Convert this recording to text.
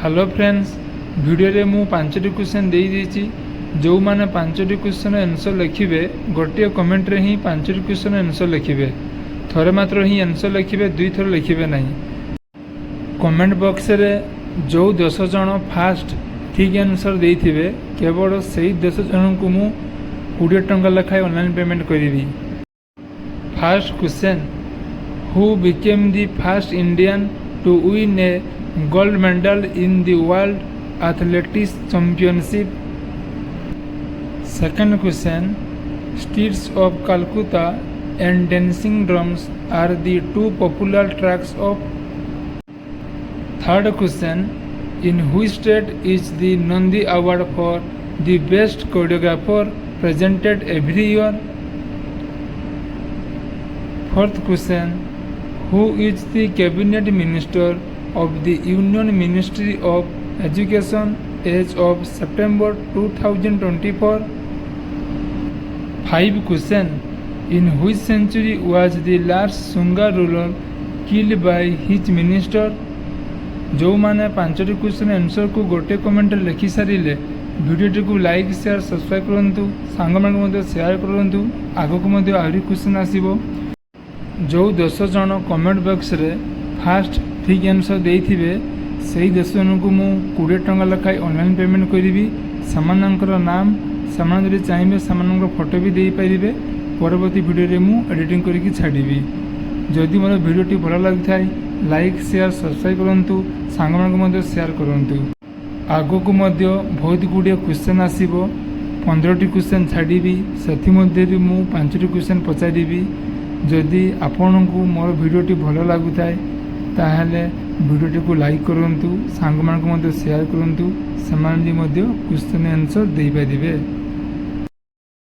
Hello friends video रे मु 5टी question दे देछि जो माने 5टी क्वेश्चन आंसर लिखिबे गोटे कमेंट रे ही 5टी क्वेश्चन आंसर लिखिबे थोड़े मात्र ही आंसर लिखिबे दुई थर लिखिबे नहीं। कमेंट बॉक्स रे जो 10 जन फास्ट ठीक आंसर देथिबे केवल सही 10 जन को मु 20 टंका लखाय ऑनलाइन पेमेंट करिवि। First question who became the first Indian to win a gold medal in the World Athletics Championship? Second question, Streets of Calcutta and Dancing Drums are the two popular tracks of. Third question, in which state is the Nandi Award for the best choreographer presented every year? Fourth question, who is the cabinet minister of the Union Ministry of Education as of September 2024? 5 question, in which century was the last Sunga ruler killed by his minister? जो माने 5टी question answer को गोटे comment लिखि सारिले वीडियोटी को like share subscribe करंतु सांग मान को शेयर करंतु आगो को मध्ये आहुरी क्वेश्चन आसीबो। जो 10 जन कमेंट बॉक्स रे फास्ट ठीक आंसर देथिबे सही 10 जन को मु 20 टंका लखाई ऑनलाइन पेमेंट करिवि। समानंकर नाम समान जदि चाहिबे समानंकर फोटो भी देई परिबे परवर्ती वीडियो रे मु एडिटिंग करिकि छाडिबि। जदि मोर वीडियोटी भल लागिथाय लाइक शेयर सब्सक्राइब करंतु सांग मान को मध्ये शेयर करंतु आगो को मध्ये बहुत गुडिया क्वेश्चन आसीबो 15टी क्वेश्चन छाडिबि सेथि मध्ये रे मु 5टी क्वेश्चन पचारिबि। जदि आपनकु मोर वीडियोटी भल लागुथाय ताहले वीडियोटी को लाइक करंतु सांग मान को मध्ये शेयर करंतु समान भी मध्ये क्वेश्चन आंसर देई परिबे।